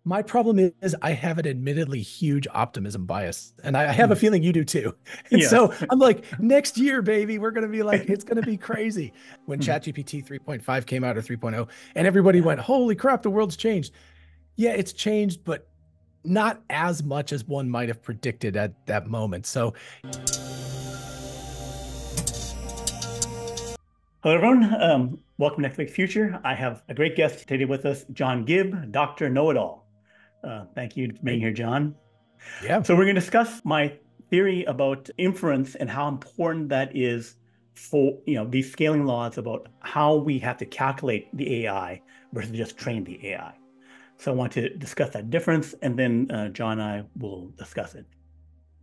My problem is I have an admittedly huge optimism bias, and I have a feeling you do too. And Yes. so I'm like, next year, baby, we're going to be like, it's going to be crazy. When ChatGPT 3.5 came out or 3.0, and everybody Yeah. went, holy crap, the world's changed. Yeah, it's changed, but not as much as one might have predicted at that moment. So, Hello, everyone. Welcome to Next Week's Future. I have a great guest today with us, John Gibb, Dr. Know-It-All. Thank you for being right? here, John. Yeah. So we're going to discuss my theory about inference and how important that is for, these scaling laws about how we have to calculate the AI versus just train the AI. So I want to discuss that difference, and then John and I will discuss it.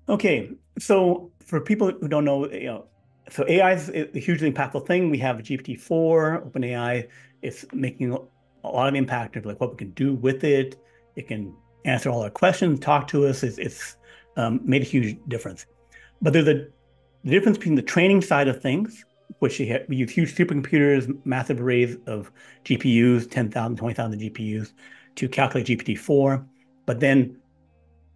Okay, so for people who don't know, so AI is a hugely impactful thing. We have GPT-4, OpenAI. It's making a lot of impact of like what we can do with it. It can answer all our questions, talk to us. It's made a huge difference. But there's a difference between the training side of things, which we use huge supercomputers, massive arrays of GPUs, 10,000, 20,000 GPUs to calculate GPT-4. But then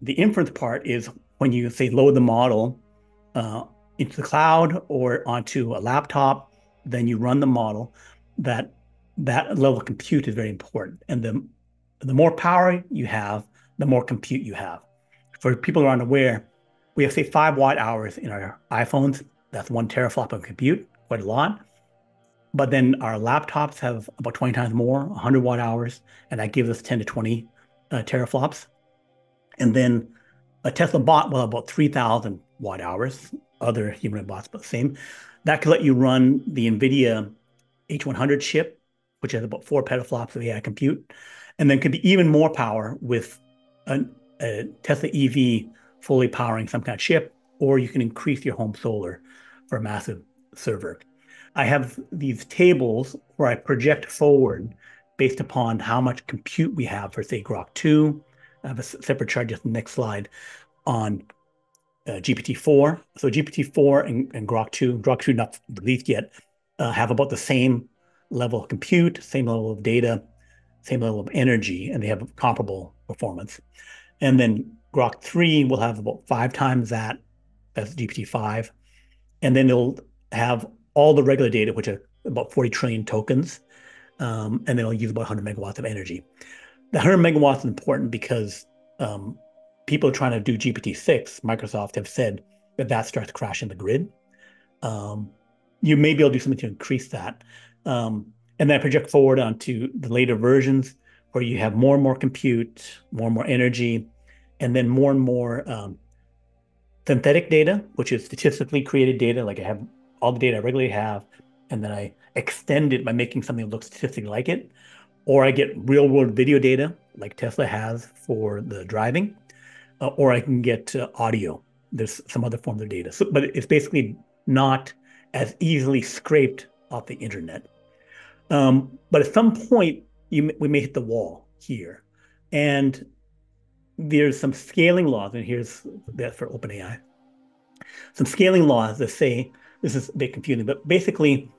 the inference part is when you say load the model uh, into the cloud or onto a laptop, then you run the model. That that level of compute is very important, and the more power you have, the more compute you have. For people who aren't aware, we have say 5 watt hours in our iPhones. That's 1 teraflop of compute, quite a lot. But then our laptops have about 20 times more, 100 watt hours, and that gives us 10 to 20 teraflops. And then a Tesla bot will have about 3,000 watt hours, other humanoid bots, but the same. That could let you run the NVIDIA H100 chip, which has about 4 petaflops of AI compute, and then could be even more power with a Tesla EV fully powering some kind of chip, or you can increase your home solar for a massive server. I have these tables where I project forward based upon how much compute we have for, say, Grok 2. I have a separate chart just in the next slide on GPT-4. So GPT-4 and Grok 2 not released yet, have about the same level of compute, same level of data, same level of energy, and they have comparable performance. And then Grok 3 will have about 5 times that. That's GPT-5. And then it'll have all the regular data, which are about 40 trillion tokens. And then it'll use about 100 megawatts of energy. The 100 megawatts is important because people trying to do GPT-6, Microsoft have said that that starts crashing the grid. Um, you may be able to do something to increase that. And then I project forward onto the later versions where you have more and more compute, more and more energy, and then more and more synthetic data, which is statistically created data. Like I have all the data I regularly have, and then I extend it by making something that looks statistically like it. Or I get real world video data, like Tesla has for the driving, or I can get audio. There's some other forms of data. So, but it's basically not as easily scraped off the internet. But at some point, we may hit the wall here. And there's some scaling laws, and here's that for OpenAI. Some scaling laws that say, this is a bit confusing, but basically,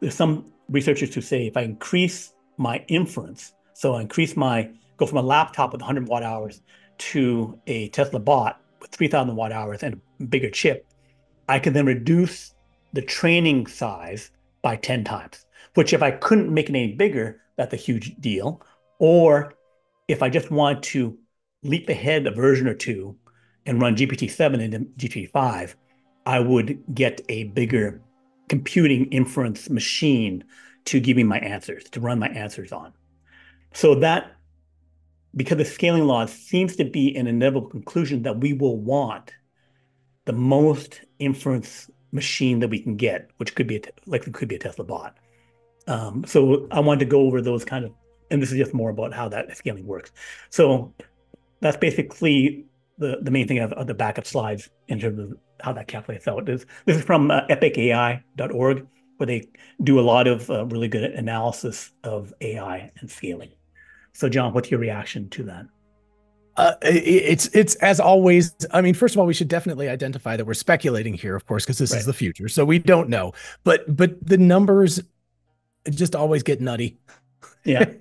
there's some researchers who say if I increase my inference, so I go from a laptop with 100 watt hours to a Tesla bot with 3,000 watt hours and a bigger chip, I can then reduce the training size by 10 times, which if I couldn't make it any bigger, that's a huge deal. Or if I just want to leap ahead a version or two and run GPT-7 into GPT-5, I would get a bigger computing inference machine to give me my answers, to run my answers on. So that, because the scaling law seems to be an inevitable conclusion that we will want the most inference machine that we can get, which could be likely could be a Tesla bot. So I wanted to go over those kind of, and this is just more about how that scaling works. So that's basically the main thing of the backup slides in terms of how that calculates out. This is from epicai.org, where they do a lot of really good analysis of AI and scaling. So, John, what's your reaction to that? It's as always. I mean, first of all, we should definitely identify that we're speculating here, of course, because this is Right. the future, so we don't know. But the numbers just always get nutty. Yeah.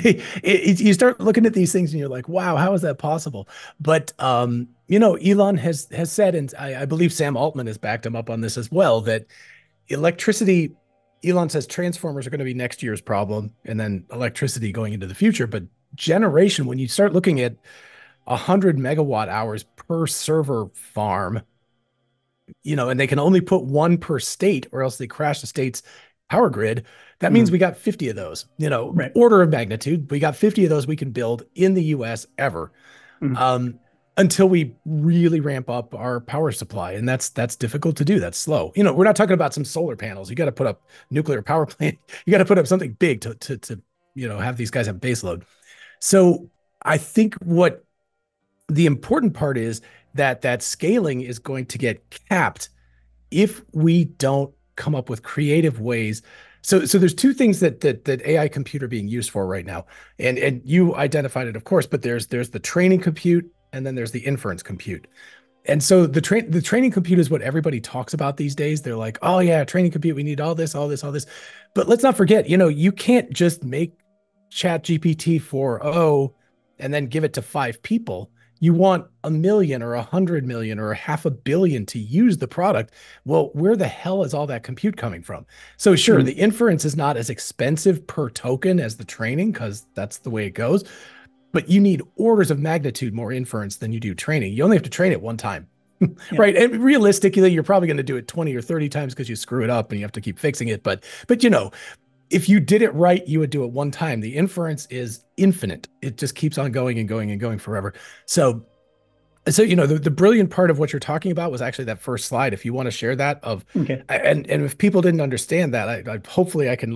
You start looking at these things and you're like, wow, how is that possible? But Elon has said, and I believe Sam Altman has backed him up on this as well, that electricity, Elon says transformers are going to be next year's problem, and then electricity going into the future. But generation, when you start looking at 100 MWh per server farm, and they can only put one per state or else they crash the state's power grid. That means we got 50 of those, Right. order of magnitude. We got 50 of those we can build in the US ever. Mm. Until we really ramp up our power supply. And that's difficult to do. That's slow. We're not talking about some solar panels. You got to put up nuclear power plant. You got to put up something big to have these guys have baseload. So I think what the important part is that scaling is going to get capped if we don't come up with creative ways. So there's two things that AI compute are being used for right now, and you identified it, of course. But there's the training compute, and then there's the inference compute. And so the training compute is what everybody talks about these days. They're like, oh yeah, training compute, we need all this, all this, all this. But let's not forget, you can't just make Chat GPT 4.0 and then give it to 5 people. You want 1 million or 100 million or 500 million to use the product. Well, where the hell is all that compute coming from? So sure, the inference is not as expensive per token as the training, because that's the way it goes. But you need orders of magnitude more inference than you do training. You only have to train it one time, right? And realistically, you're probably going to do it 20 or 30 times because you screw it up and you have to keep fixing it. But if you did it right, you would do it one time. The inference is infinite. It just keeps on going and going and going forever. So the brilliant part of what you're talking about was actually that first slide. If you want to share that and if people didn't understand that, I hopefully I can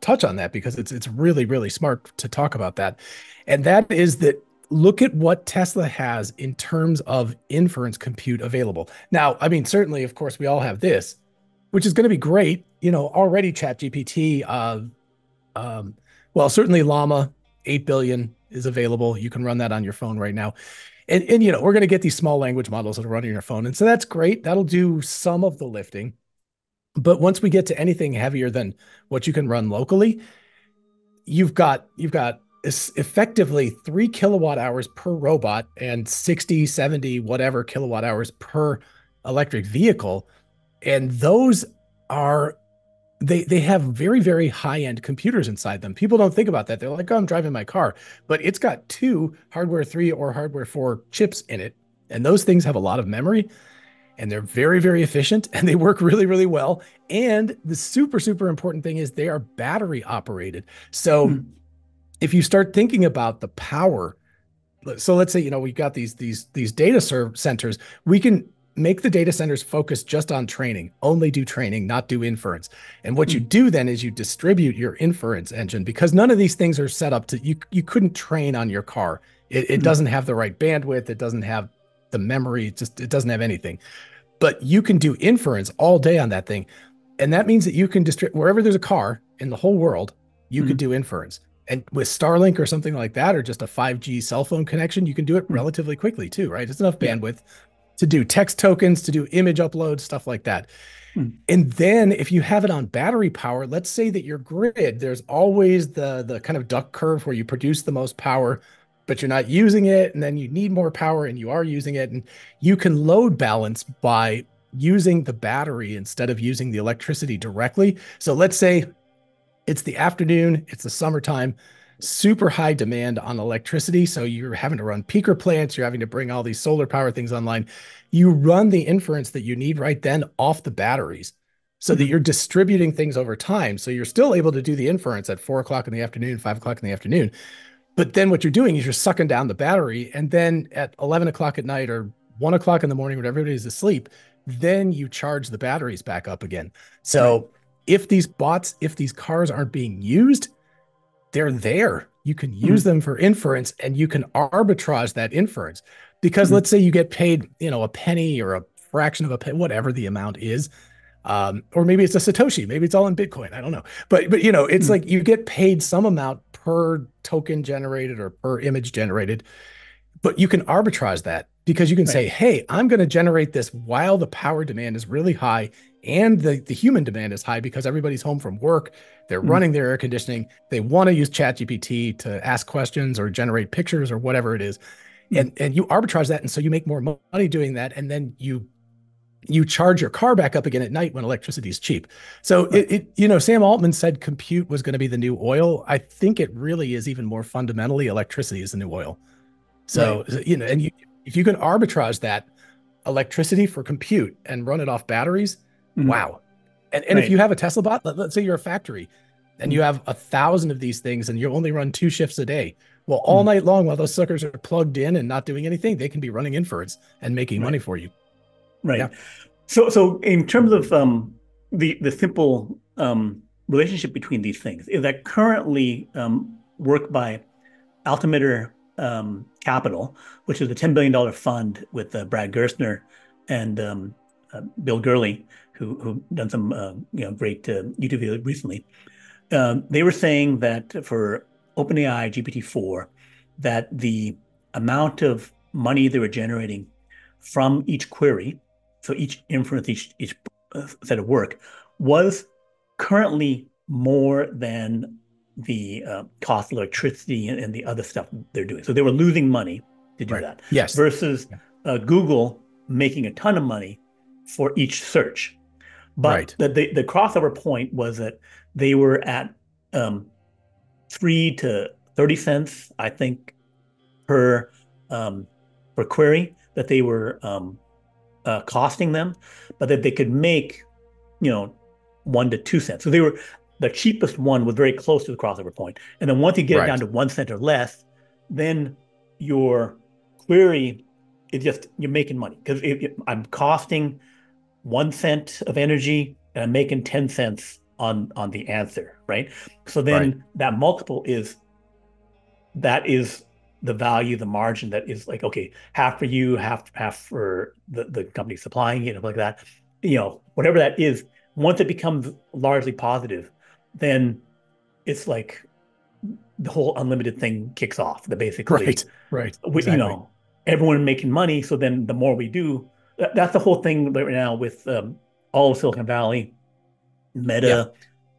touch on that, because it's really, really smart to talk about that. And that is that, look at what Tesla has in terms of inference compute available. Now, I mean, certainly, of course, we all have this, which is going to be great. Already ChatGPT, certainly Llama 8 billion is available. You can run that on your phone right now. And we're going to get these small language models that'll run on your phone. And so that's great. That'll do some of the lifting. But once we get to anything heavier than what you can run locally, you've got effectively 3 kilowatt hours per robot and 60, 70, whatever kilowatt hours per electric vehicle. And those are, they have very, very high-end computers inside them. People don't think about that. They're like, oh, I'm driving my car, but it's got 2 hardware 3 or hardware 4 chips in it. And those things have a lot of memory, and they're very, very efficient, and they work really, really well. And the super, super important thing is they are battery operated. So if you start thinking about the power, so let's say, we got these data centers, we can make the data centers focus just on training, only do training, not do inference. And what you do then is you distribute your inference engine, because none of these things are set up to, you couldn't train on your car. It doesn't have the right bandwidth. It doesn't have the memory. It doesn't have anything. But you can do inference all day on that thing. And that means that you can distribute wherever there's a car in the whole world, you could do inference. And with Starlink or something like that, or just a 5G cell phone connection, you can do it relatively quickly too, right? It's enough bandwidth to do text tokens, to do image uploads, stuff like that. And then if you have it on battery power, let's say that your grid, there's always the kind of duck curve where you produce the most power, but you're not using it, and then you need more power and you are using it. And you can load balance by using the battery instead of using the electricity directly. So let's say it's the afternoon, it's the summertime, super high demand on electricity. So you're having to run peaker plants, you're having to bring all these solar power things online. You run the inference that you need right then off the batteries, so that you're distributing things over time. So you're still able to do the inference at 4 o'clock in the afternoon, 5 o'clock in the afternoon. But then what you're doing is you're sucking down the battery. And then at 11 o'clock at night or 1 o'clock in the morning when everybody's asleep, then you charge the batteries back up again. So if these cars aren't being used, they're there. You can use them for inference, and you can arbitrage that inference. Because let's say you get paid, a penny or a fraction of a penny, whatever the amount is. Or maybe it's a Satoshi, maybe it's all in Bitcoin. I don't know. But it's like you get paid some amount per token generated or per image generated, but you can arbitrage that, because you can Right. say, hey, I'm going to generate this while the power demand is really high and the human demand is high because everybody's home from work. They're Mhm. running their air conditioning. They want to use ChatGPT to ask questions or generate pictures or whatever it is. Mhm. And you arbitrage that. And so you make more money doing that. And then you charge your car back up again at night when electricity is cheap. So Right. Sam Altman said compute was going to be the new oil. I think it really is even more fundamentally electricity is the new oil. Right. So, if you can arbitrage that electricity for compute and run it off batteries, Mhm. wow. And if you Right. have a Tesla bot, let's say you're a factory and you Mhm. have 1,000 of these things and you only run 2 shifts a day. Well, all Mhm. night long while those suckers are plugged in and not doing anything, they can be running inference and making money Right. for you. Yeah. Right. So in terms of the simple relationship between these things is that currently work by Altimeter Capital, which is a $10 billion fund with Brad Gerstner and Bill Gurley, who done some great YouTube videos recently. They were saying that for OpenAI GPT-4, that the amount of money they were generating from each query, so each inference, each set of work, was currently more than the cost of electricity and the other stuff they're doing. So they were losing money to do Right. that Yes. versus Yeah. Google making a ton of money for each search. But Right. the crossover point was that they were at um, 3 to 30 cents, I think, per um, per query that they were costing them, but that they could make, 1 to 2 cents. So they were the cheapest one was very close to the crossover point. And then once you get it down Right. to 1 cent or less, then your query is just you're making money because I'm costing 1 cent of energy and I'm making 10 cents on the answer, right? So Right. then that multiple that is the value, the margin that is like, okay, half for you, half for the company supplying it, like that. Whatever that is, once it becomes largely positive, then it's like the whole unlimited thing kicks off. That basically Right. Right. we, Exactly. everyone making money. So then the more we do, that's the whole thing right now with all of Silicon Valley, Yeah. Meta,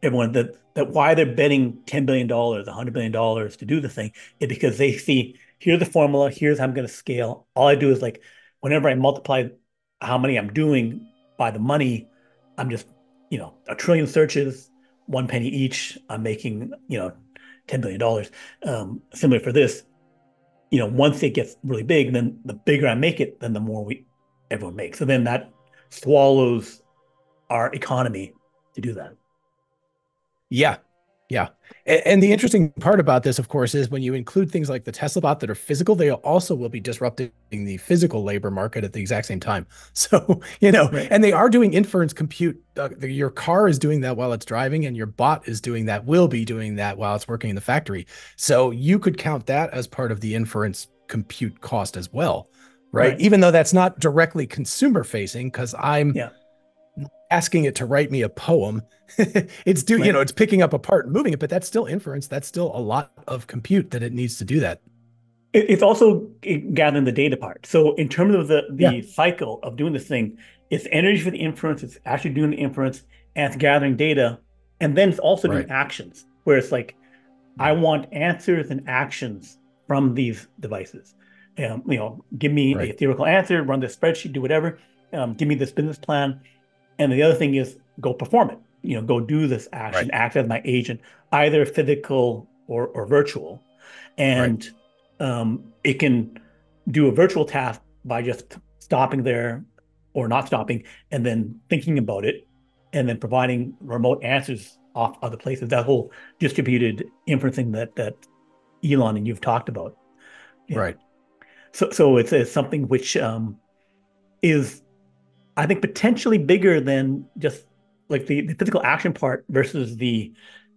everyone that why they're betting $10 billion, $100 billion to do the thing is because they see here's the formula, here's how I'm going to scale. All I do is like whenever I multiply how many I'm doing by the money, I'm just 1 trillion searches, 1 penny each. I'm making $10 billion. Similar for this, once it gets really big, then the bigger I make it, then the more we everyone makes. So then that swallows our economy to do that. Yeah. Yeah. And the interesting part about this, of course, is when you include things like the Tesla bot that are physical, they also will be disrupting the physical labor market at the exact same time. So, Right. and they are doing inference compute. Your car is doing that while it's driving, and your bot is doing that, will be doing that while it's working in the factory. So you could count that as part of the inference compute cost as well, right? Right. Even though that's not directly consumer facing, because I'm Yeah. asking it to write me a poem. Right. It's picking up a part and moving it, but that's still inference. That's still a lot of compute that it needs to do that. It's also gathering the data part. So in terms of the Yeah. the cycle of doing this thing, it's energy for the inference, it's actually doing the inference, and it's gathering data, and then it's also doing Right. actions where it's like I Yeah. want answers and actions from these devices. Give me a Right. theoretical answer, run this spreadsheet, do whatever. Give me this business plan. And the other thing is go perform it. Go do this action, Right. act as my agent, either physical or virtual. Right. And it can do a virtual task by just stopping there or not stopping and then thinking about it and then providing remote answers off other places. That whole distributed inferencing that Elon and you've talked about. Yeah. Right. So it's something which is I think potentially bigger than just like the physical action part versus the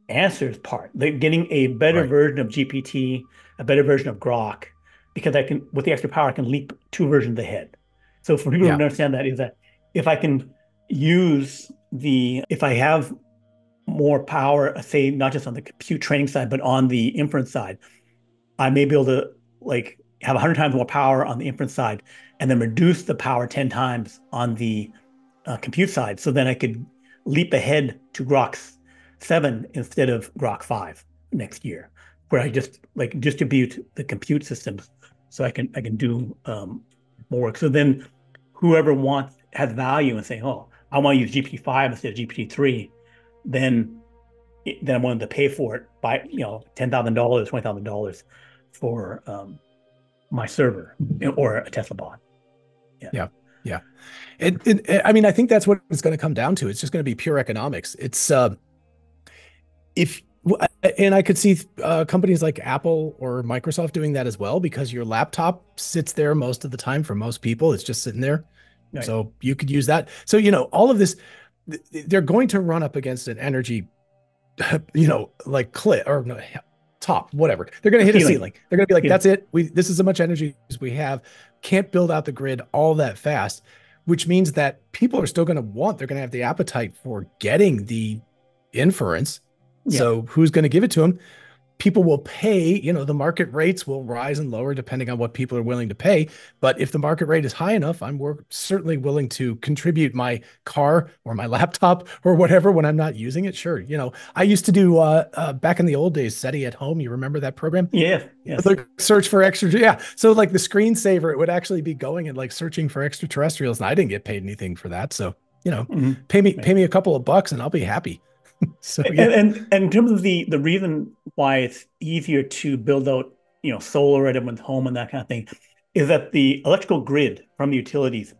answers part. They're getting a better Right. version of GPT, a better version of Grok, because I can, with the extra power, I can leap 2 versions ahead. So for people who Yeah. don't understand that, is that if I can if I have more power, say, not just on the compute training side, but on the inference side, I may be able to like have 100 times more power on the inference side, and then reduce the power 10 times on the compute side. So then I could leap ahead to Grok 7 instead of Grok 5 next year, where I just like distribute the compute systems so I can do more work. So then whoever wants has value and saying, oh, I want to use GPT-5 instead of GPT-3, then I'm willing to pay for it by $10,000, $20,000 for my server or a Tesla bot. Yeah. Yeah. Yeah. I mean, I think that's what it's going to come down to. It's just going to be pure economics. It's if and I could see companies like Apple or Microsoft doing that as well, because your laptop sits there most of the time for most people. It's just sitting there. Right. So you could use that. So, all of this, they're going to run up against an energy, like cliff or no, top, whatever. They're going to hit a ceiling. They're going to be like, that's it. This is as much energy as we have. Can't build out the grid all that fast, which means that people are still going to they're going to have the appetite for getting the inference. Yeah. So who's going to give it to them? People will pay, the market rates will rise and lower depending on what people are willing to pay. But if the market rate is high enough, I'm certainly willing to contribute my car or my laptop or whatever when I'm not using it. Sure. I used to do back in the old days, SETI at home. You remember that program? Yeah. Yes. Like search for extra. Yeah. So like the screensaver, it would actually be going and like searching for extraterrestrials. And I didn't get paid anything for that. So, pay me a couple of bucks and I'll be happy. So yeah. And in terms of the reason why it's easier to build out, solar at everyone's home and that kind of thing, is that the electrical grid from the utilities,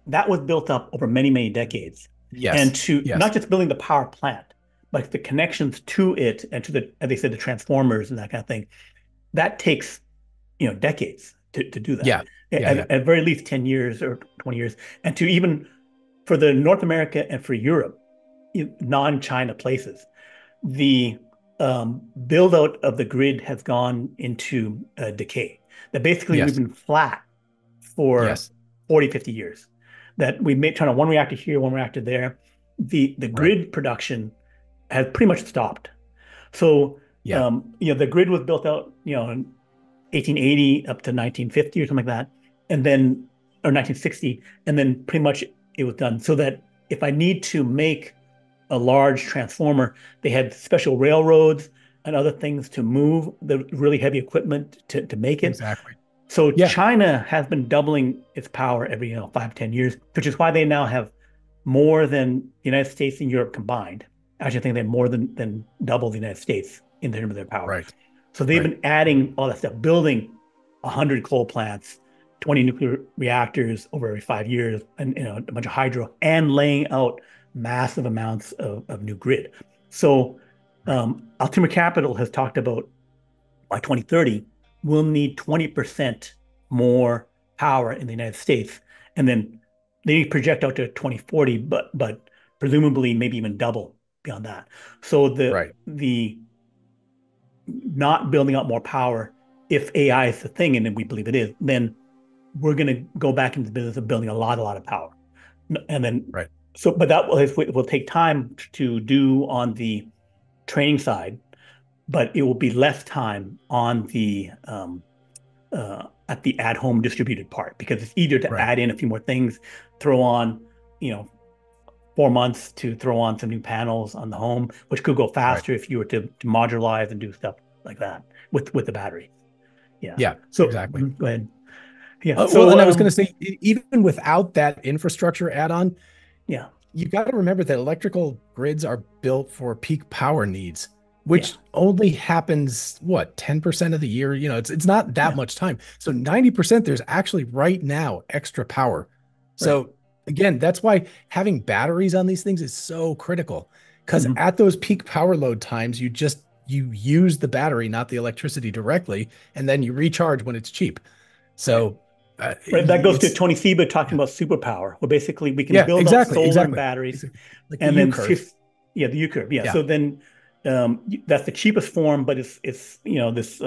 that was built up over many, many decades. Yes. And not just building the power plant, but the connections to it and to the, as they said, the transformers and that kind of thing, that takes, decades to do that. Yeah. At very least 10 years or 20 years. And to even for the North America and for Europe, non-China places, the build out of the grid has gone into decay. That basically we've been flat for 40, 50 years. That we may turn on one reactor here, one reactor there. The grid production has pretty much stopped. So the grid was built out, in 1880 up to 1950 or something like that, and then or 1960, and then pretty much it was done. So that if I need to make a large transformer, they had special railroads and other things to move the really heavy equipment to make it. Exactly. So China has been doubling its power every 5-10 years, which is why they now have more than the United States and Europe combined. Actually, I think they have more than double the United States in terms of their power. Right. So they've been adding all that stuff, building 100 coal plants, 20 nuclear reactors over every 5 years, and a bunch of hydro, and laying out massive amounts of new grid. So Altima Capital has talked about by 2030, we'll need 20% more power in the United States. And then they project out to 2040, but presumably maybe even double beyond that. So the not building out more power, if AI is the thing, and then we believe it is, then we're going to go back into the business of building a lot of power. And then so, but that will take time to do on the training side, but it will be less time on the at the at-home distributed part, because it's easier to add in a few more things, throw on, 4 months to throw on some new panels on the home, which could go faster if you were to modularize and do stuff like that with the battery. Yeah. So exactly. Go ahead. Yeah. So, and I was going to say, even without that infrastructure add-on, you've got to remember that electrical grids are built for peak power needs, which only happens 10% of the year. It's not that much time. So 90%, there's actually right now extra power. So again, that's why having batteries on these things is so critical, because at those peak power load times, you use the battery, not the electricity directly, and then you recharge when it's cheap. So that goes to Tony Seba talking about superpower, where basically we can build up solar and batteries, like and the then U-curve. the U-curve. So then that's the cheapest form, but it's this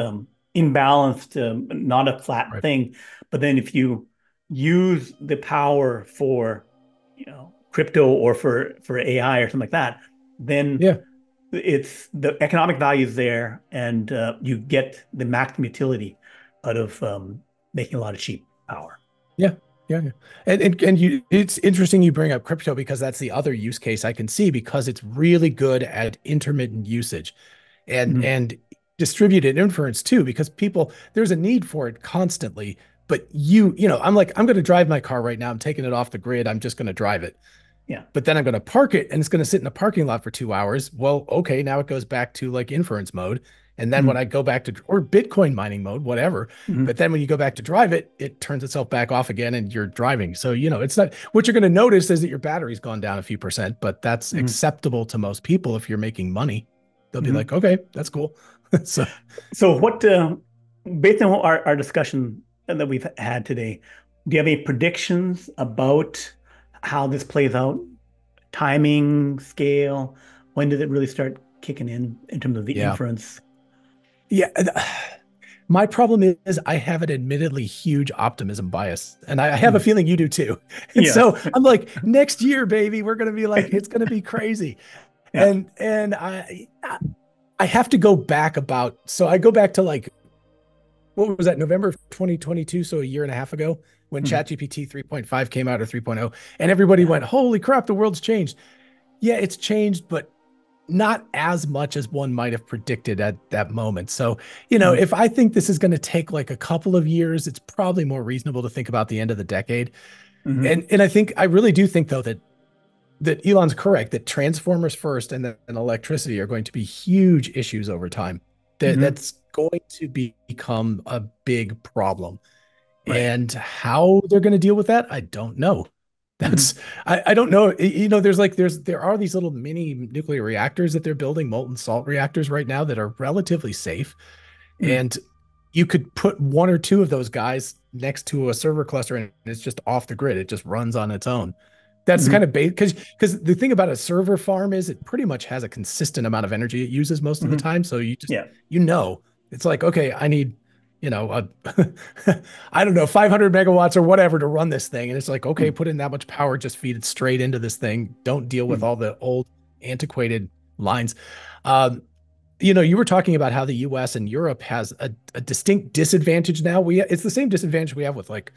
imbalanced, not a flat thing. But then if you use the power for crypto or for AI or something like that, then it's the economic value is there, and you get the maximum utility out of making a lot of cheap power. Yeah, yeah, yeah. And you, it's interesting you bring up crypto because that's the other use case I can see because it's really good at intermittent usage Hmm. and distributed inference too, because people there's a need for it constantly. But I'm like, I'm going to drive my car right now. I'm taking it off the grid. I'm just going to drive it. Yeah. But then I'm going to park it and it's going to sit in a parking lot for 2 hours. Well, okay, now it goes back to like inference mode. And then when Hmm. I go back to, or Bitcoin mining mode, whatever. But Hmm. then when you go back to drive it, it turns itself back off again and you're driving. So, it's not what you're going to notice is that your battery's gone down a few percent, but that's Hmm. acceptable to most people if you're making money. They'll be like, Hmm. okay, that's cool. So, So what, based on our discussion that we've had today, do you have any predictions about how this plays out? Timing, scale, when does it really start kicking in terms of the yeah. inference? Yeah. My problem is I have an admittedly huge optimism bias, and I have a Mm. feeling you do too. And Yes. so I'm like, next year, baby, we're gonna be like, it's gonna be crazy. Yeah. And I have to go back about so I go back to like what was that, November of 2022, so a year and a half ago when Mhm. ChatGPT 3.5 came out or 3.0, and everybody Yeah. went, holy crap, the world's changed. Yeah, it's changed, but not as much as one might have predicted at that moment. So, Mhm. if I think this is going to take like a couple of years, it's probably more reasonable to think about the end of the decade. Mhm. And I really do think though that Elon's correct that transformers first and then electricity are going to be huge issues over time. Mhm. That's going to become a big problem. Right. And how they're going to deal with that, I don't know. That's Mhm. I don't know. There are these little mini nuclear reactors that they're building, molten salt reactors right now that are relatively safe. Mhm. And you could put one or two of those guys next to a server cluster and it's just off the grid. It just runs on its own. That's kind Mhm. of bait because the thing about a server farm is it pretty much has a consistent amount of energy it uses most of the Mhm. time. So Yeah. it's like, okay, I need, a I don't know, 500 megawatts or whatever to run this thing. And it's like, okay, Mhm. put in that much power, just feed it straight into this thing. Don't deal with Mhm. all the old antiquated lines. Um, you were talking about how the US and Europe has a distinct disadvantage now. It's the same disadvantage we have with like,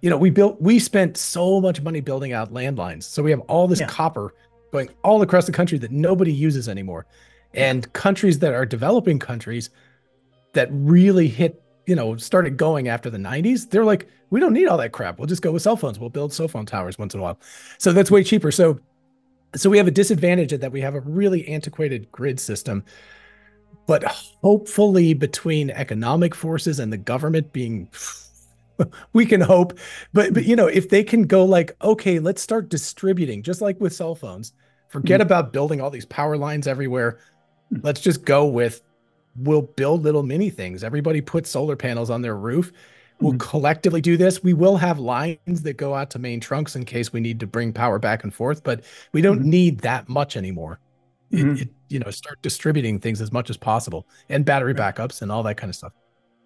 we spent so much money building out landlines. So we have all this Yeah. copper going all across the country that nobody uses anymore. Yeah. And countries that are developing countries that really started going after the 90s, they're like, we don't need all that crap. We'll just go with cell phones. We'll build cell phone towers once in a while. So that's way cheaper. So we have a disadvantage in that we have a really antiquated grid system, but hopefully between economic forces and the government being we can hope. But Mhm. if they can go like, okay, let's start distributing, just like with cell phones. Forget Mhm. about building all these power lines everywhere. Mhm. Let's just go with we'll build little mini things. Everybody put solar panels on their roof. We'll Mhm. collectively do this. We will have lines that go out to main trunks in case we need to bring power back and forth, but we don't Mhm. need that much anymore. It Mhm. start distributing things as much as possible and battery Right. backups and all that kind of stuff.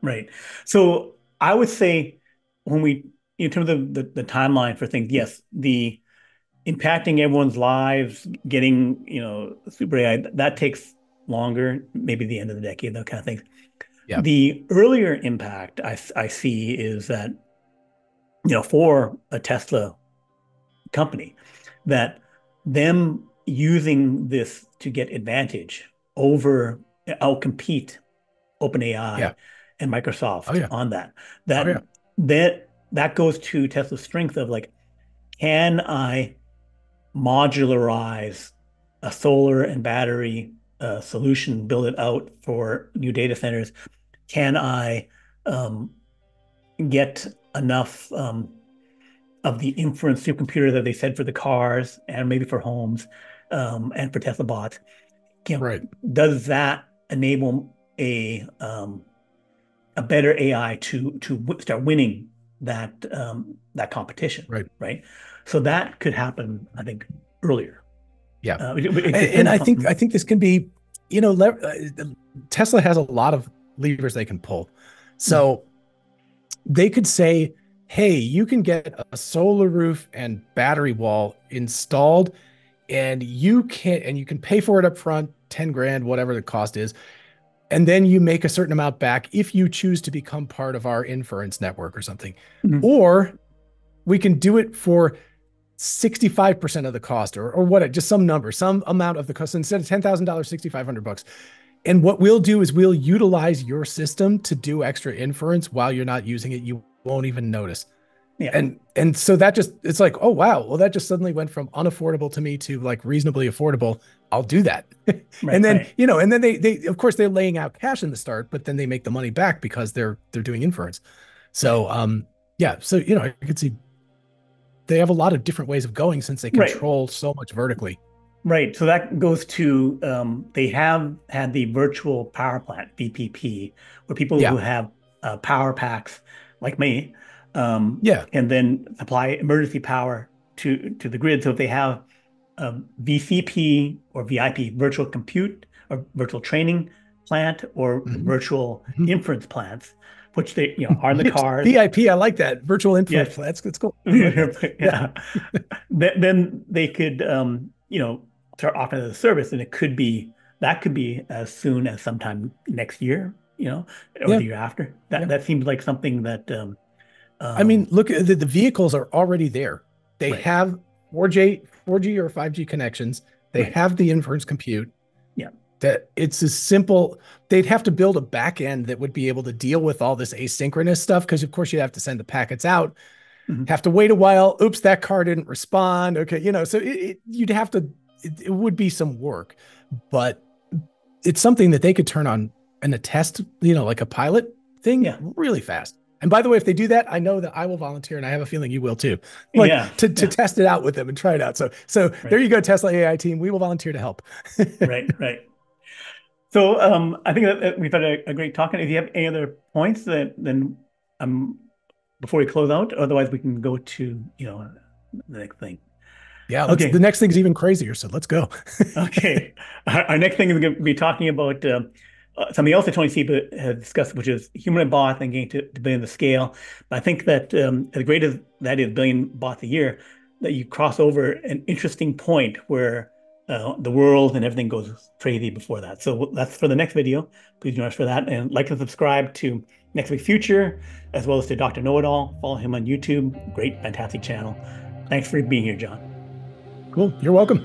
Right. So I would say when in terms of the timeline for things, yes, the impacting everyone's lives, getting, super AI, that takes longer, maybe the end of the decade, that kind of thing. Yeah. The earlier impact I see is that, for a Tesla company, that them using this to get advantage over, outcompete Yeah. OpenAI and Oh Microsoft yeah. on that. Oh That yeah. that goes to Tesla's strength of like, can I modularize a solar and battery solution, build it out for new data centers? Can I um, get enough of the inference supercomputer that they said for the cars and maybe for homes and for Teslabots? Right. Does that enable a better AI to start winning that competition, Right. right? So that could happen, I think, earlier. Yeah. It And depends I think upon. I think this can be, Tesla has a lot of levers they can pull. Mm, So they could say, hey, you can get a solar roof and battery wall installed and you can pay for it up front, 10 grand, whatever the cost is. and then you make a certain amount back if you choose to become part of our inference network or something. Mhm. Or we can do it for 65% of the cost or what, just some number, some amount of the cost. So instead of $10,000, $6,500. And what we'll do is we'll utilize your system to do extra inference while you're not using it. You won't even notice. Yeah. And so that just, it's like, oh wow, well that just suddenly went from unaffordable to me to like reasonably affordable. I'll do that. And Right. then, Right. and then they of course they're laying out cash in the start, but then they make the money back because they're doing inference. Right. So yeah, so I could see they have a lot of different ways of going since they Right. control so much vertically. Right. So that goes to they have had the virtual power plant, VPP, where people who Yeah. have power packs like me Yeah. can then supply emergency power to the grid. So if they have VCP or VIP, virtual compute or virtual training plant or Mhm. virtual Mhm. inference plants, which they are in the cars. VIP, I like that. Virtual Yes. inference. That's cool. I like that. Yeah. Yeah. Then they could, start offering the service, and that could be as soon as sometime next year, or Yeah. the year after. That Yeah. that seems like something that, I mean, um, look, the vehicles are already there. They right, have 4G or 5G connections. They right, have the inference compute. yeah, That it's as simple. They'd have to build a back end that would be able to deal with all this asynchronous stuff because, of course, you'd have to send the packets out, mhm, have to wait a while. Oops, that car didn't respond. Okay, so you'd have to. It would be some work, but it's something that they could turn on in a test, like a pilot thing yeah, really fast. And by the way, if they do that, I know that I will volunteer, and I have a feeling you will too, like yeah, to yeah, test it out with them and try it out. So there right, you go, Tesla AI team. We will volunteer to help. right, right. So I think that we've had a great talk. And if you have any other points, then um, before we close out, otherwise we can go to the next thing. Yeah, the Okay. next thing's even crazier. So let's go. Okay. Our next thing is going to be talking about something else that Tony Seba has discussed, which is humanoid bots and getting to billion the scale. But I think that as great as that is, billion bots a year, that you cross over an interesting point where the world and everything goes crazy before that. So that's for the next video. Please join us for that. And like and subscribe to Next Week Future, as well as to Dr. Know-It-All. Follow him on YouTube. Great, fantastic channel. Thanks for being here, John. Cool. You're welcome.